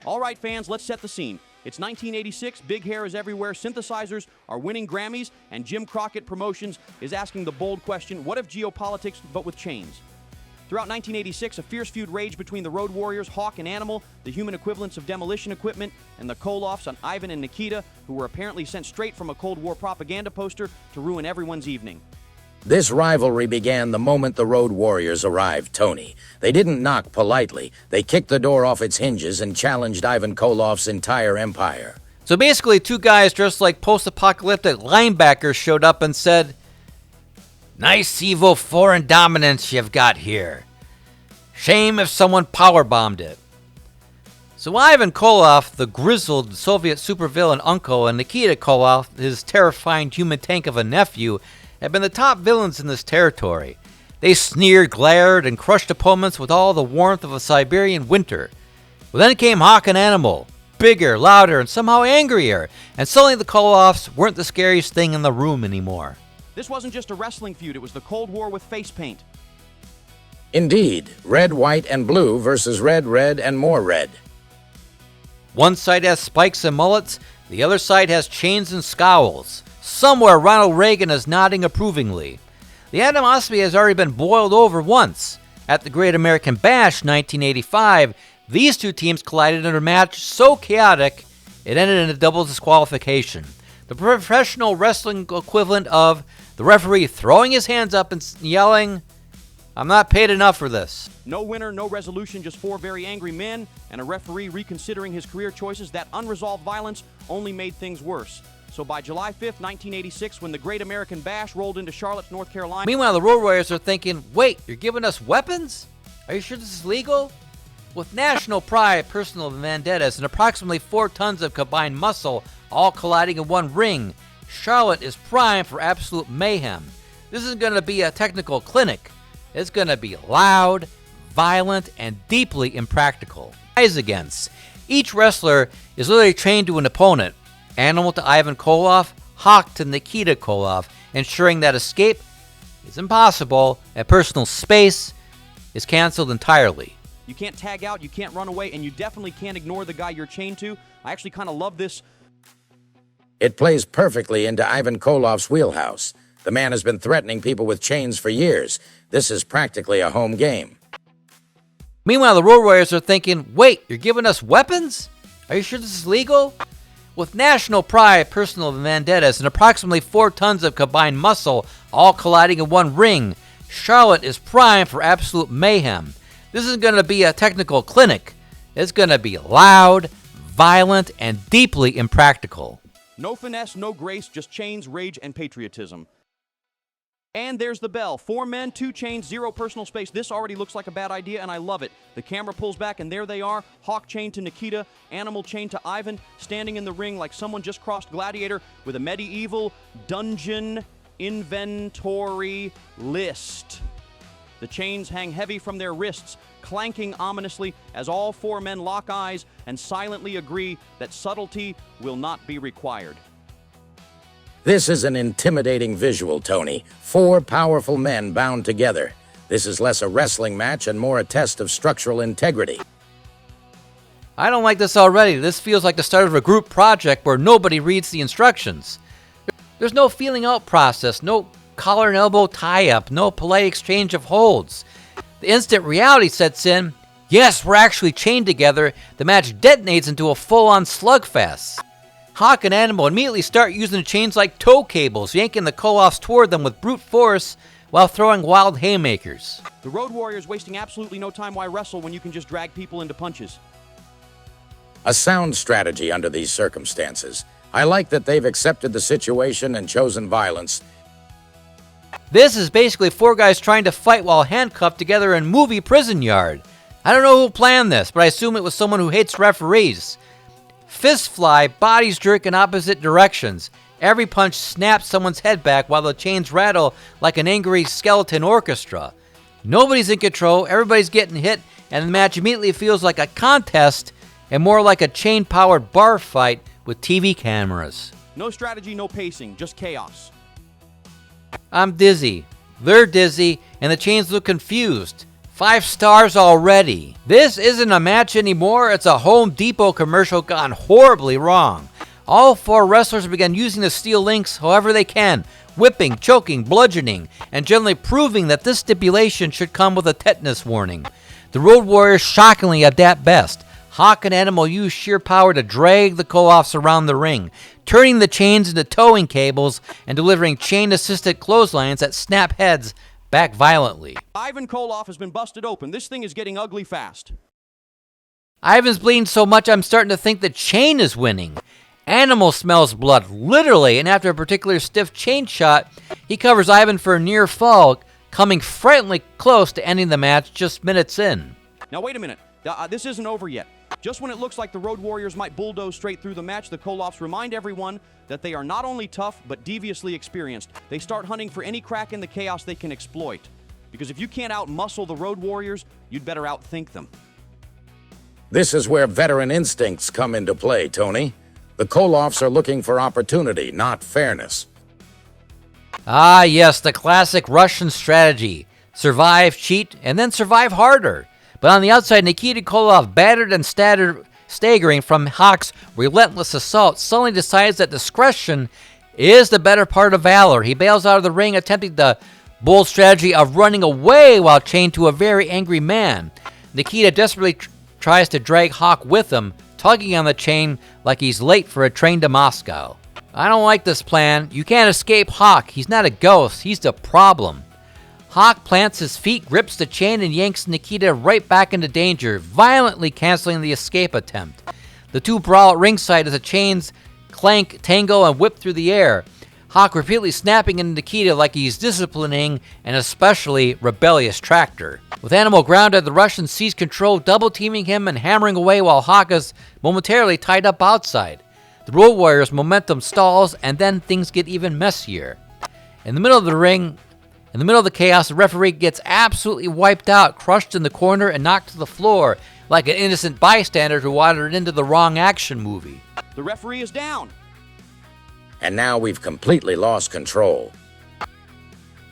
All right, fans, let's set the scene. It's 1986, big hair is everywhere, synthesizers are winning Grammys, and Jim Crockett Promotions is asking the bold question, what if geopolitics but with chains? Throughout 1986, a fierce feud raged between the Road Warriors, Hawk and Animal, the human equivalents of demolition equipment, and the Koloffs on Ivan and Nikita, who were apparently sent straight from a Cold War propaganda poster to ruin everyone's evening. This rivalry began the moment the Road Warriors arrived, Tony. They didn't knock politely. They kicked the door off its hinges and challenged Ivan Koloff's entire empire. So basically, two guys dressed like post-apocalyptic linebackers showed up and said, "Nice evil foreign dominance you've got here. Shame if someone powerbombed it." So Ivan Koloff, the grizzled Soviet supervillain uncle, and Nikita Koloff, his terrifying human tank of a nephew, had been the top villains in this territory. They sneered, glared, and crushed opponents with all the warmth of a Siberian winter. Well, then came Hawk and Animal, bigger, louder, and somehow angrier, and suddenly the Koloffs weren't the scariest thing in the room anymore. This wasn't just a wrestling feud, it was the Cold War with face paint. Indeed, red, white, and blue versus red, red, and more red. One side has spikes and mullets, the other side has chains and scowls. Somewhere Ronald Reagan is nodding approvingly. The animosity has already been boiled over once. At the Great American Bash 1985, these two teams collided in a match so chaotic it ended in a double disqualification. The professional wrestling equivalent of the referee throwing his hands up and yelling, "I'm not paid enough for this." No winner, no resolution, just four very angry men, and a referee reconsidering his career choices. That unresolved violence only made things worse. So by July 5th, 1986, when the Great American Bash rolled into Charlotte, North Carolina... Meanwhile, the Road Warriors are thinking, wait, you're giving us weapons? Are you sure this is legal? With national pride, personal vendettas, and approximately 4 tons of combined muscle all colliding in one ring, Charlotte is primed for absolute mayhem. This isn't going to be a technical clinic. It's going to be loud, violent, and deeply impractical. Guys against. Each wrestler is literally trained to an opponent. Animal to Ivan Koloff, Hawk to Nikita Koloff, ensuring that escape is impossible and personal space is canceled entirely. You can't tag out, you can't run away, and you definitely can't ignore the guy you're chained to. I actually kind of love this. It plays perfectly into Ivan Koloff's wheelhouse. The man has been threatening people with chains for years. This is practically a home game. Meanwhile, the Road Warriors are thinking, wait, you're giving us weapons? Are you sure this is legal? With national pride, personal vendettas, and approximately 4 tons of combined muscle all colliding in one ring, Charlotte is primed for absolute mayhem. This isn't going to be a technical clinic. It's going to be loud, violent, and deeply impractical. No finesse, no grace, just chains, rage, and patriotism. And there's the bell. 4 men, 2 chains, 0 personal space. This already looks like a bad idea, and I love it. The camera pulls back, and there they are. Hawk chained to Nikita, Animal chained to Ivan, standing in the ring like someone just crossed Gladiator with a medieval dungeon inventory list. The chains hang heavy from their wrists, clanking ominously as all 4 men lock eyes and silently agree that subtlety will not be required. This is an intimidating visual, Tony. 4 powerful men bound together. This is less a wrestling match and more a test of structural integrity. I don't like this already. This feels like the start of a group project where nobody reads the instructions. There's no feeling out process, no collar and elbow tie-up, no polite exchange of holds. The instant reality sets in. Yes, we're actually chained together. The match detonates into a full-on slugfest. Hawk and Animal immediately start using the chains like tow cables, yanking the Koloffs toward them with brute force while throwing wild haymakers. The Road Warriors wasting absolutely no time. Why wrestle when you can just drag people into punches? A sound strategy under these circumstances. I like that they've accepted the situation and chosen violence. This is basically 4 guys trying to fight while handcuffed together in movie prison yard. I don't know who planned this, but I assume it was someone who hates referees. Fists fly, bodies jerk in opposite directions. Every punch snaps someone's head back while the chains rattle like an angry skeleton orchestra. Nobody's in control, everybody's getting hit, and the match immediately feels like a contest and more like a chain-powered bar fight with TV cameras. No strategy, no pacing, just chaos. I'm dizzy. They're dizzy, and the chains look confused. 5 stars already. This isn't a match anymore, it's a Home Depot commercial gone horribly wrong. All 4 wrestlers began using the steel links however they can, whipping, choking, bludgeoning, and generally proving that this stipulation should come with a tetanus warning. The Road Warriors shockingly adapt best. Hawk and Animal use sheer power to drag the Koloffs around the ring, turning the chains into towing cables and delivering chain-assisted clotheslines that snap heads back violently. Ivan Koloff has been busted open. This thing is getting ugly fast. Ivan's bleeding so much I'm starting to think the chain is winning. Animal smells blood, literally, and after a particular stiff chain shot, he covers Ivan for a near fall, coming frighteningly close to ending the match just minutes in. Now wait a minute. This isn't over yet. Just when it looks like the Road Warriors might bulldoze straight through the match, the Koloffs remind everyone that they are not only tough, but deviously experienced. They start hunting for any crack in the chaos they can exploit. Because if you can't out-muscle the Road Warriors, you'd better outthink them. This is where veteran instincts come into play, Tony. The Koloffs are looking for opportunity, not fairness. Ah, yes, the classic Russian strategy. Survive, cheat, and then survive harder. But on the outside, Nikita Koloff, battered and staggering from Hawk's relentless assault, suddenly decides that discretion is the better part of valor. He bails out of the ring, attempting the bold strategy of running away while chained to a very angry man. Nikita desperately tries to drag Hawk with him, tugging on the chain like he's late for a train to Moscow. I don't like this plan. You can't escape Hawk. He's not a ghost. He's the problem. Hawk plants his feet, grips the chain, and yanks Nikita right back into danger, violently canceling the escape attempt. The two brawl at ringside as the chains clank, tango, and whip through the air. Hawk repeatedly snapping into Nikita like he's disciplining an especially rebellious tractor. With Animal grounded, the Russians seize control, double-teaming him and hammering away while Hawk is momentarily tied up outside. The Road Warriors' momentum stalls, and then things get even messier. In the middle of the ring, in the middle of the chaos, the referee gets absolutely wiped out, crushed in the corner, and knocked to the floor like an innocent bystander who wandered into the wrong action movie. The referee is down. And now we've completely lost control.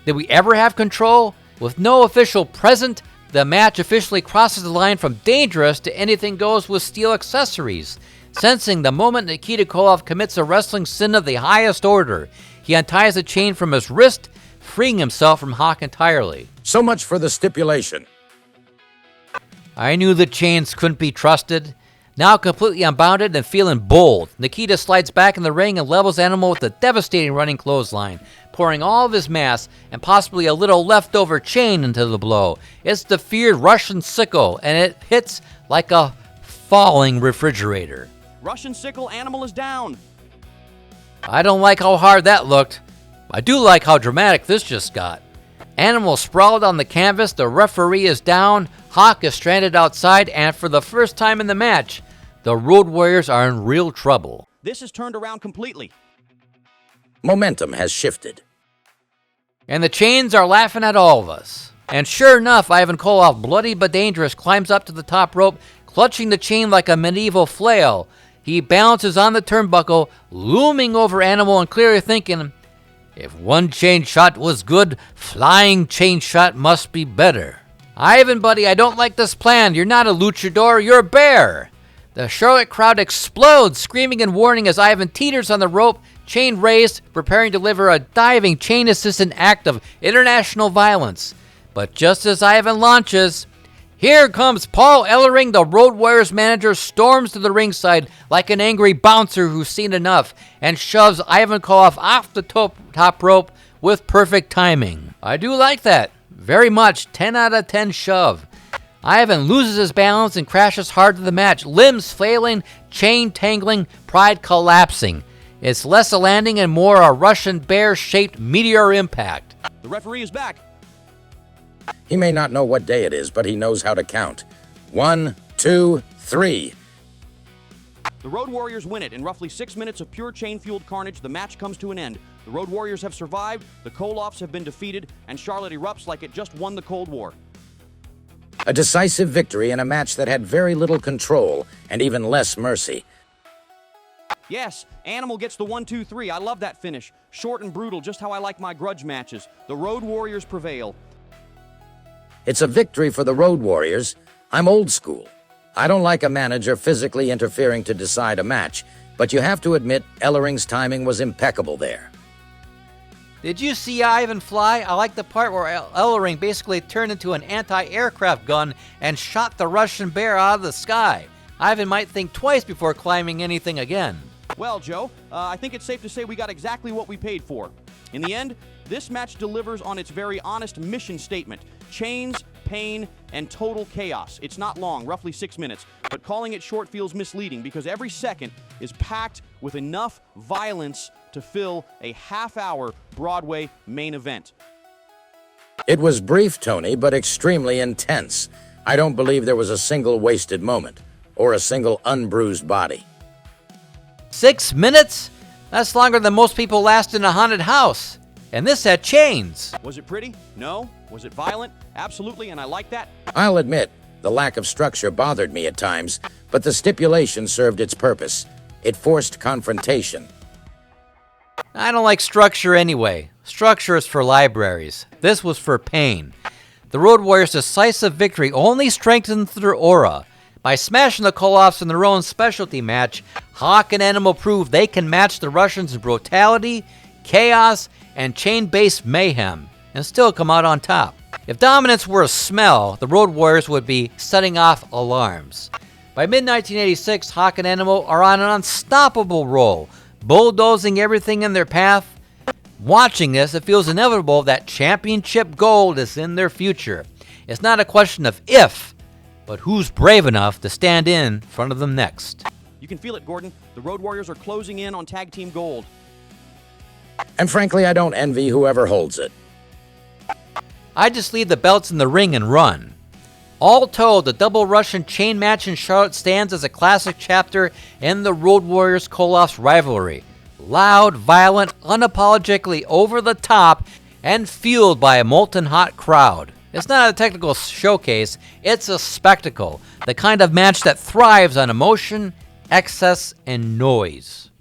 Did we ever have control? With no official present, the match officially crosses the line from dangerous to anything goes with steel accessories. Sensing the moment Nikita Koloff commits a wrestling sin of the highest order, he unties the chain from his wrist, freeing himself from Hawk entirely. So much for the stipulation. I knew the chains couldn't be trusted. Now completely unbounded and feeling bold, Nikita slides back in the ring and levels Animal with a devastating running clothesline, pouring all of his mass and possibly a little leftover chain into the blow. It's the feared Russian sickle, and it hits like a falling refrigerator. Russian sickle, Animal is down. I don't like how hard that looked. I do like how dramatic this just got. Animal sprawled on the canvas, the referee is down, Hawk is stranded outside, and for the first time in the match, the Road Warriors are in real trouble. This has turned around completely. Momentum has shifted. And the chains are laughing at all of us. And sure enough, Ivan Koloff, bloody but dangerous, climbs up to the top rope, clutching the chain like a medieval flail. He balances on the turnbuckle, looming over Animal and clearly thinking, if one chain shot was good, flying chain shot must be better. Ivan, buddy, I don't like this plan. You're not a luchador, you're a bear. The Charlotte crowd explodes, screaming and warning as Ivan teeters on the rope, chain raised, preparing to deliver a diving chain-assisted act of international violence. But just as Ivan launches, here comes Paul Ellering, the Road Warriors manager, storms to the ringside like an angry bouncer who's seen enough and shoves Ivan Koloff off the top rope with perfect timing. I do like that. Very much. 10 out of 10 shove. Ivan loses his balance and crashes hard to the match, limbs flailing, chain tangling, pride collapsing. It's less a landing and more a Russian bear-shaped meteor impact. The referee is back. He may not know what day it is, but he knows how to count. 1, 2, 3. The Road Warriors win it. In roughly 6 minutes of pure chain-fueled carnage, the match comes to an end. The Road Warriors have survived, the Koloffs have been defeated, and Charlotte erupts like it just won the Cold War. A decisive victory in a match that had very little control and even less mercy. Yes, Animal gets the 1-2-3. I love that finish. Short and brutal, just how I like my grudge matches. The Road Warriors prevail. It's a victory for the Road Warriors. I'm old school. I don't like a manager physically interfering to decide a match, but you have to admit Ellering's timing was impeccable there. Did you see Ivan fly? I like the part where Ellering basically turned into an anti-aircraft gun and shot the Russian bear out of the sky. Ivan might think twice before climbing anything again. Well, Joe, I think it's safe to say we got exactly what we paid for. In the end, this match delivers on its very honest mission statement: chains, pain, and total chaos. It's not long, roughly 6 minutes, but calling it short feels misleading because every second is packed with enough violence to fill a half-hour Broadway main event. It was brief, Tony, but extremely intense. I don't believe there was a single wasted moment or a single unbruised body. 6 minutes? That's longer than most people last in a haunted house. And this had chains. Was it pretty? No. Was it violent? Absolutely, and I like that. I'll admit, the lack of structure bothered me at times, but the stipulation served its purpose. It forced confrontation. I don't like structure anyway. Structure is for libraries. This was for pain. The Road Warriors' decisive victory only strengthens their aura. By smashing the Koloffs in their own specialty match, Hawk and Animal proved they can match the Russians in brutality, chaos, and chain-based mayhem, and still come out on top. If dominance were a smell, the Road Warriors would be setting off alarms. By mid-1986, Hawk and Animal are on an unstoppable roll, bulldozing everything in their path. Watching this, it feels inevitable that championship gold is in their future. It's not a question of if, but who's brave enough to stand in front of them next. You can feel it, Gordon. The Road Warriors are closing in on tag team gold. And frankly, I don't envy whoever holds it. I just leave the belts in the ring and run. All told, the double Russian chain match in Charlotte stands as a classic chapter in the Road Warriors Koloff's rivalry. Loud, violent, unapologetically over the top, and fueled by a molten hot crowd. It's not a technical showcase, it's a spectacle. The kind of match that thrives on emotion, excess, and noise.